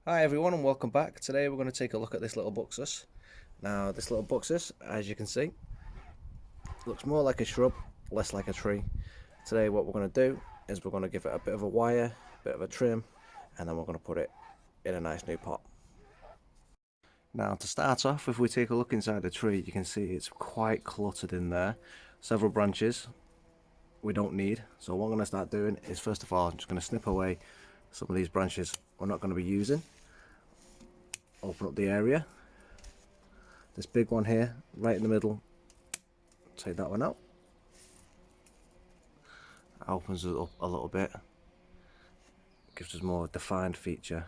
Hi everyone and welcome back. Today we're going to take a look at this little Buxus. Now this little Buxus, as you can see, looks more like a shrub, less like a tree. Today what we're going to do is we're going to give it a bit of a wire, a bit of a trim, and then we're going to put it in a nice new pot. Now to start off, if we take a look inside the tree, you can see it's quite cluttered in there. Several branches we don't need. So what I'm going to start doing is, first of all, I'm just going to snip away some of these branches we're not going to be using. Open up the area. This big one here, right in the middle, take that one out. Opens it up a little bit, gives us more defined feature.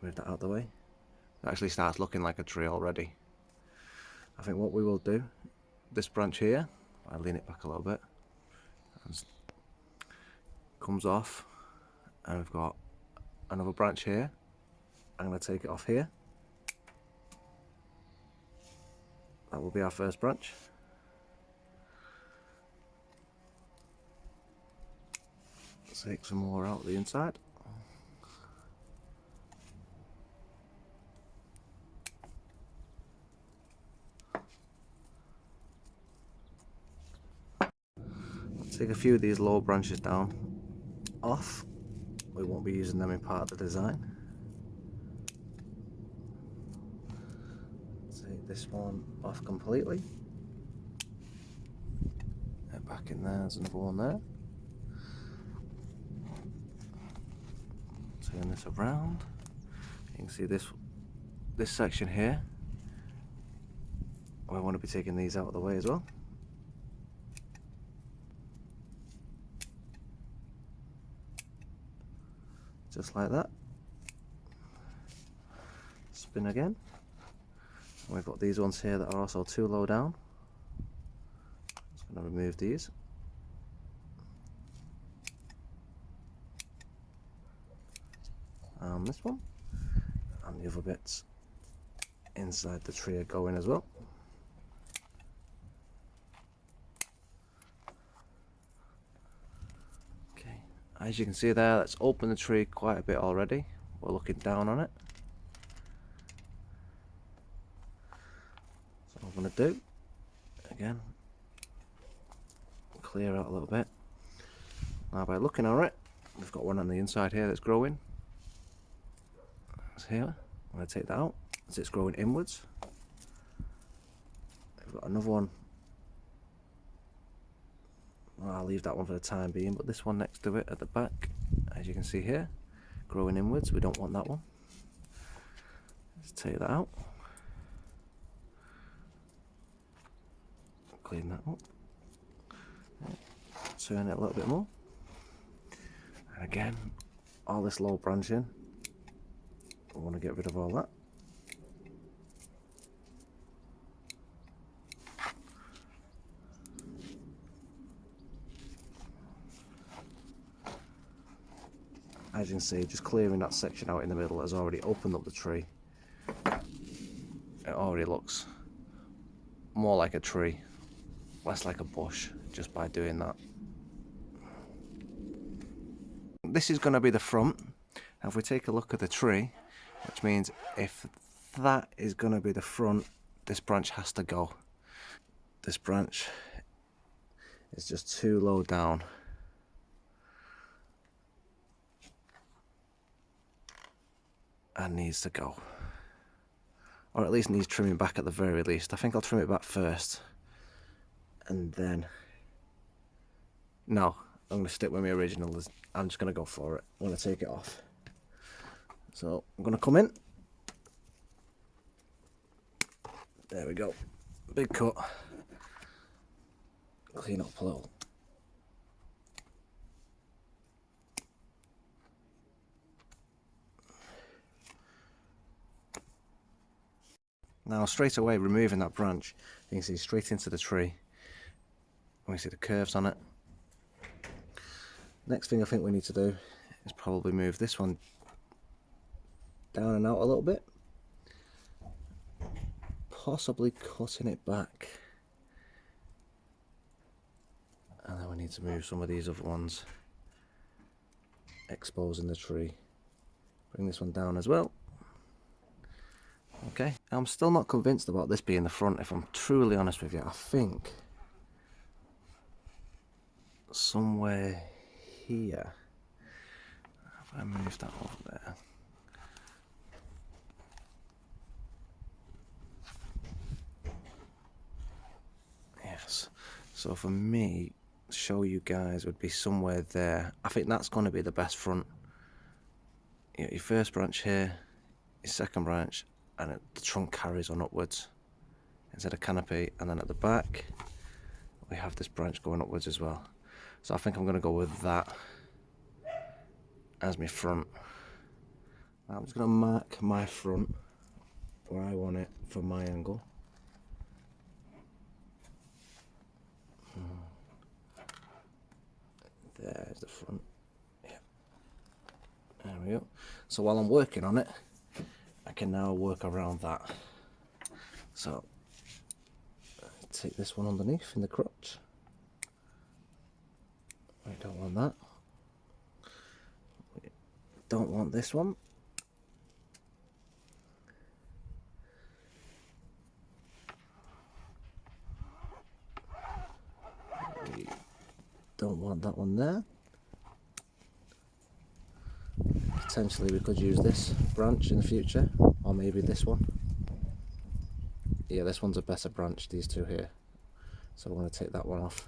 Move that out of the way. It actually starts looking like a tree already. I think what we will do, this branch here, I lean it back a little bit, comes off, and we've got another branch here. I'm going to take it off here. That will be our first branch. Take some more out the inside. Take a few of these lower branches down off. We won't be using them in part of the design. Take this one off completely. Get back in there, there's another one there. Turn this around. You can see this section here. I want to be taking these out of the way as well. Just like that. Spin again. And we've got these ones here that are also too low down. Just going to remove these. And this one. And the other bits inside the tree are going as well. Okay, as you can see there, let's open the tree quite a bit already. We're looking down on it. So what I'm going to do, again, clear out a little bit. Now by looking at it, we've got one on the inside here that's growing. It's here. I'm going to take that out as it's growing inwards. We've got another one. Well, I'll leave that one for the time being, but this one next to it at the back, as you can see here, growing inwards. We don't want that one. Let's take that out. Clean that up. Turn it a little bit more. And again, all this low branching, I want to get rid of all that. As you can see, just clearing that section out in the middle has already opened up the tree. It already looks more like a tree, less like a bush, just by doing that. This is going to be the front. Now if we take a look at the tree, which means if that is going to be the front, this branch has to go. This branch is just too low down. And needs to go. Or at least needs trimming back at the very least. I think I'll trim it back first. And then... No, I'm going to stick with my original. I'm just going to go for it. I'm going to take it off. So I'm going to come in. There we go. Big cut. Clean up a little. Now straight away removing that branch, you can see straight into the tree. We see the curves on it. Next thing I think we need to do is probably move this one down and out a little bit. Possibly cutting it back. And then we need to move some of these other ones, exposing the tree Bring this one down as well. Okay, I'm still not convinced about this being the front, if I'm truly honest with you. I think somewhere here, if I move that over there. Yes, so for me, show you guys would be somewhere there. I think that's going to be the best front. You know, your first branch here, your second branch, and the trunk carries on upwards instead of canopy, and then at the back we have this branch going upwards as well. So I think I'm going to go with that as my front. I'm just going to mark my front where I want it from my angle. There's the front. Yeah. There we go. So while I'm working on it, I can now work around that. So take this one underneath in the crotch. I don't want that. We don't want this one. We don't want that one there. Potentially we could use this branch in the future, or maybe this one. Yeah, this one's a better branch, these two here. So I'm going to take that one off.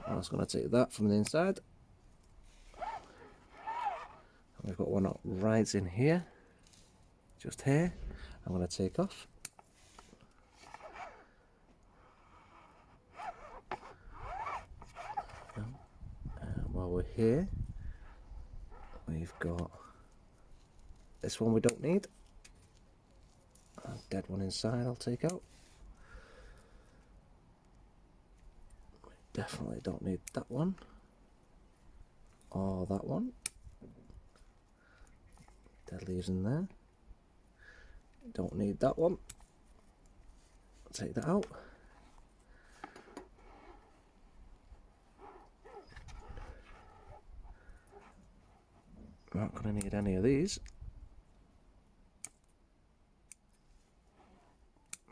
I'm just going to take that from the inside. We've got one right in here, just here. I'm going to take off. And while we're here, we've got this one we don't need. A dead one inside I'll take out. We definitely don't need that one. Or that one. Dead leaves in there. Don't need that one. Take that out. Not going to need any of these.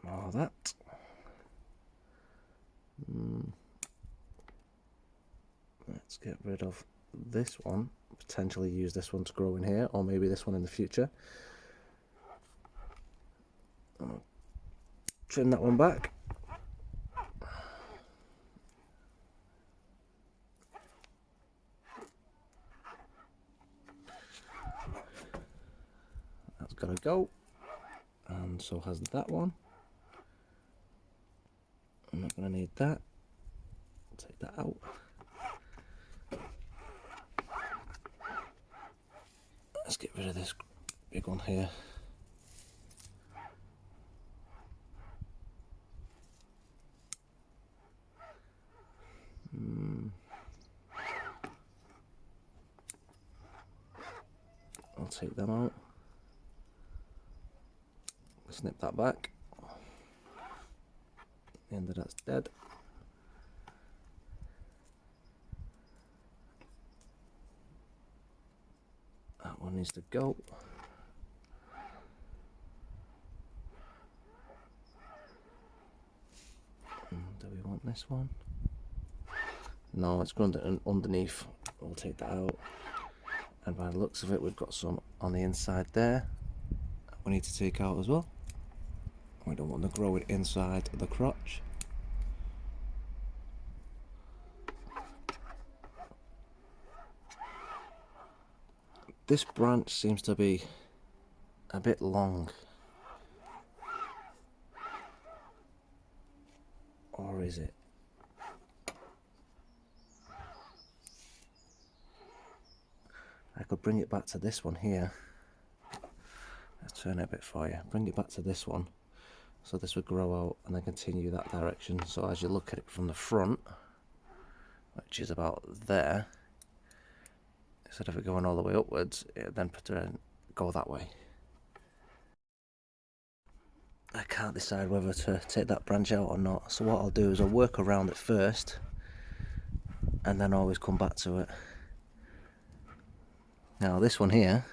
More of that. Let's get rid of this one. Potentially use this one to grow in here, or maybe this one in the future. I'll trim that one back. That's got to go, and so has that one. I'm not going to need that. Take that out. Let's get rid of this big one here. I'll take them out. Snip that back. The end of that's dead. That one needs to go. Do we want this one? No, it's going underneath. We'll take that out. And by the looks of it, we've got some on the inside there that we need to take out as well. We don't want to grow it inside the crotch. This branch seems to be a bit long. Or is it? I could bring it back to this one here. Let's turn it a bit for you. Bring it back to this one. So this would grow out and then continue that direction. So as you look at it from the front, which is about there, instead of it going all the way upwards, it then go that way. I can't decide whether to take that branch out or not. So what I'll do is I'll work around it first and then always come back to it. Now this one here,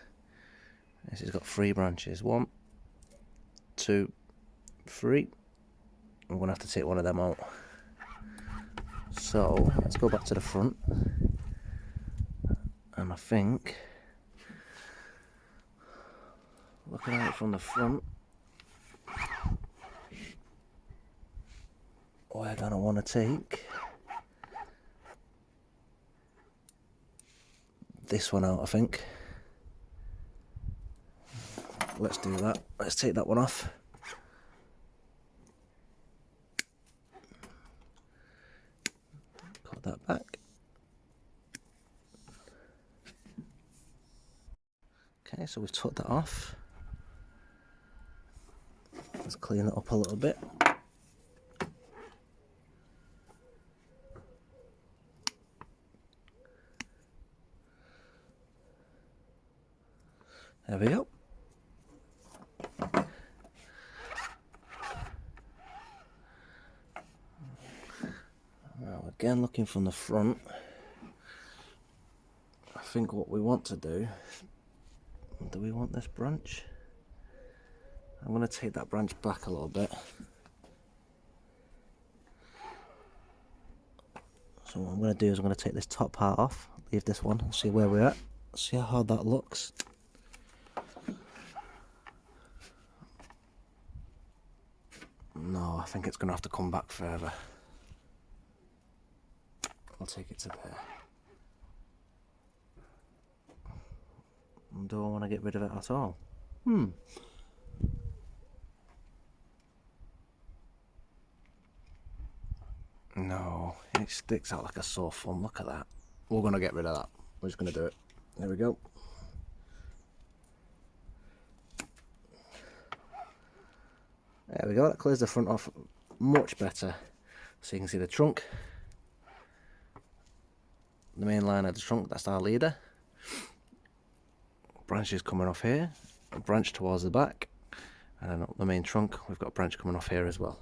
This has got 3 branches. 1, 2, 3. I'm going to have to take one of them out. So let's go back to the front. And I think, looking at it from the front, we're going to want to take this one out, I think. Let's do that. Let's take that one off. Cut that back. Okay, so we've took that off. Let's clean it up a little bit. There we go. Now again, looking from the front, I think what we want to do we want this branch? I'm going to take that branch back a little bit. So what I'm going to do is I'm going to take this top part off, leave this one, see where we're at, see how hard that looks. No, I think it's going to have to come back further. I'll take it to there. Do I want to get rid of it at all? No, it sticks out like a sore thumb. Look at that. We're going to get rid of that. We're just going to do it. There we go. There we go. That clears the front off much better. So you can see the trunk. The main line of the trunk, that's our leader. Branches coming off here. A branch towards the back. And then up the main trunk, we've got a branch coming off here as well.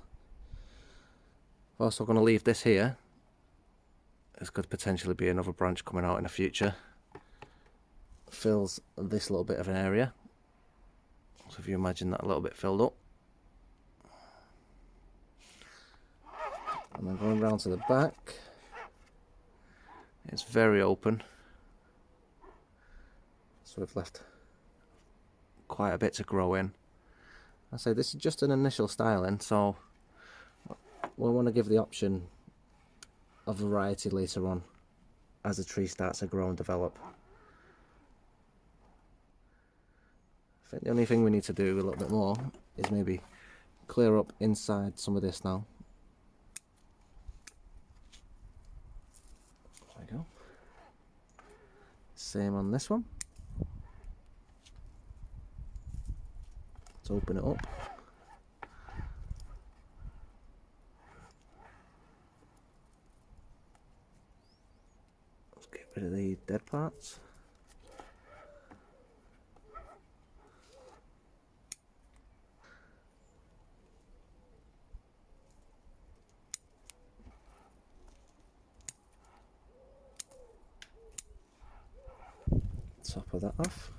Also going to leave this here. This could potentially be another branch coming out in the future. Fills this little bit of an area. So if you imagine that a little bit filled up. And then going round to the back. It's very open. So we've left quite a bit to grow in. I say this is just an initial styling, so we want to give the option of variety later on as the tree starts to grow and develop. I think the only thing we need to do a little bit more is maybe clear up inside some of this now. There we go. Same on this one. Let's open it up. Let's get rid of the dead parts. Top of that off.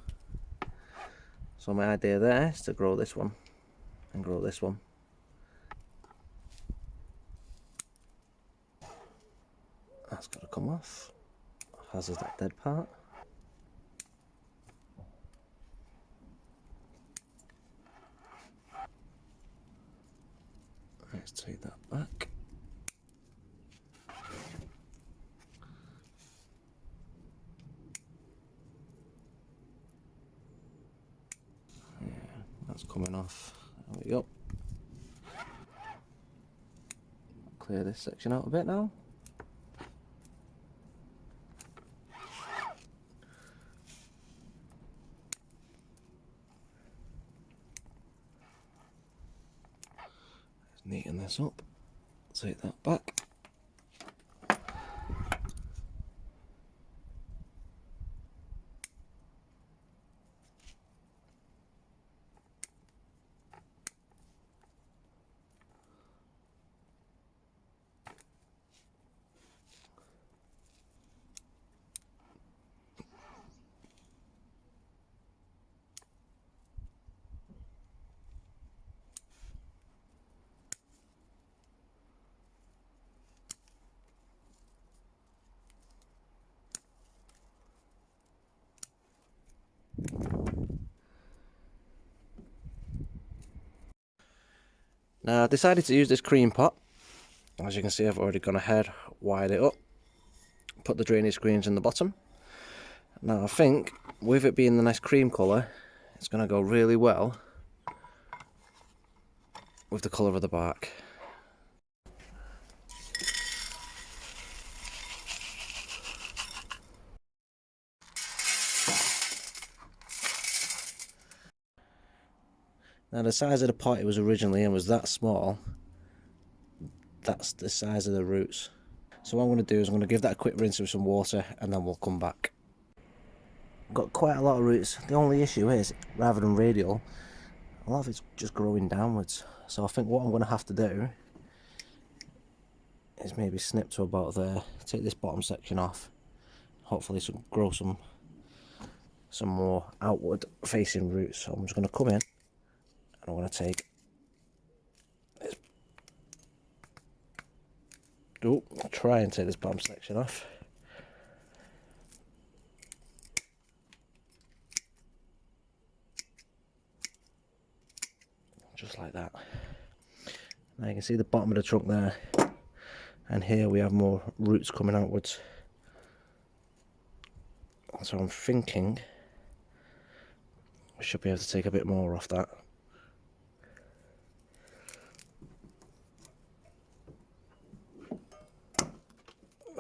So my idea there is to grow this one and grow this one. That's got to come off, as is that dead part. Let's take that back. That's coming off. There we go. Clear this section out a bit now. Let's neaten this up. Take that back. Now I decided to use this cream pot. As you can see, I've already gone ahead, wired it up, put the drainage screens in the bottom. Now I think with it being the nice cream colour, it's going to go really well with the colour of the bark. Now the size of the pot it was originally in was that small. That's the size of the roots. So what I'm going to do is I'm going to give that a quick rinse with some water and then we'll come back. Got quite a lot of roots. The only issue is, rather than radial, a lot of it's just growing downwards. So I think what I'm going to have to do is maybe snip to about there, take this bottom section off, hopefully grow some more outward facing roots. So I'm just going to come in and I'm going to take this, try and take this bottom section off. Just like that. Now you can see the bottom of the trunk there, and here we have more roots coming outwards. So I'm thinking we should be able to take a bit more off that.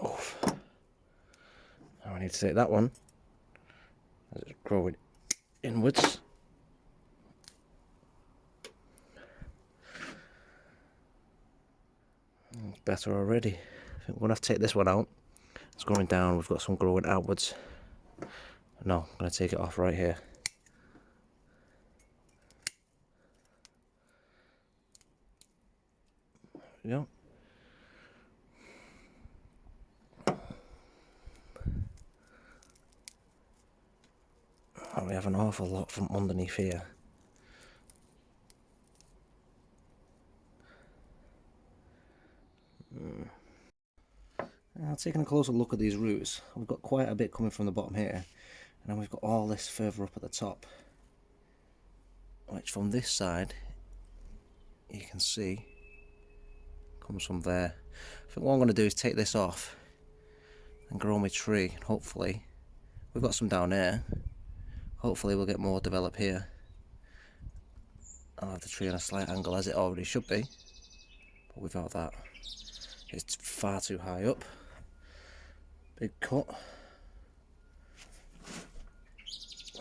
Oof. Now I need to take that one as it's growing inwards. Better already. I think we're going to have to take this one out. It's growing down, we've got some growing outwards. No, I'm going to take it off right here. There we go. Oh, we have an awful lot from underneath here. Now taking a closer look at these roots, we've got quite a bit coming from the bottom here, and then we've got all this further up at the top, which from this side you can see comes from there. I think what I'm going to do is take this off and grow my tree, and hopefully we've got some down there, hopefully we'll get more develop here. I'll have the tree on a slight angle as it already should be, but without that it's far too high up. Big cut.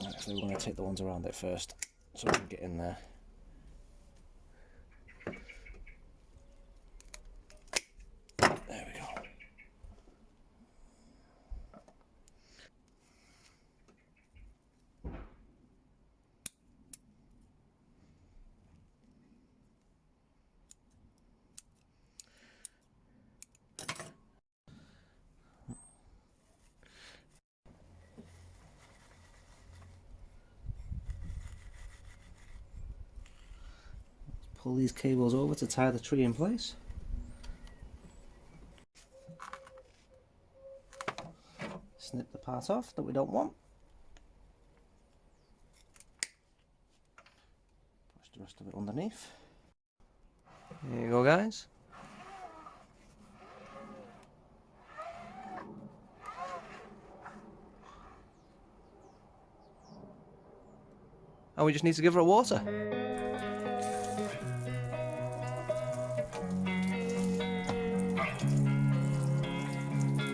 Actually, we're going to take the ones around it first so we can get in there. There we go. Pull these cables over to tie the tree in place. Snip the part off that we don't want. Push the rest of it underneath. There you go, guys. And we just need to give her water.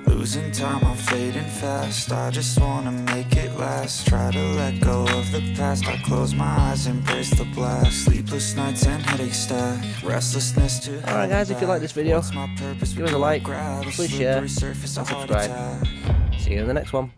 Losing time, I'm fading fast. I just wanna make it last. Try to let go of the past. I close my eyes, embrace the blast. Sleepless nights and headaches stack. Restlessness to Alright guys, if you like this video, give us a like, please share and subscribe. See you in the next one.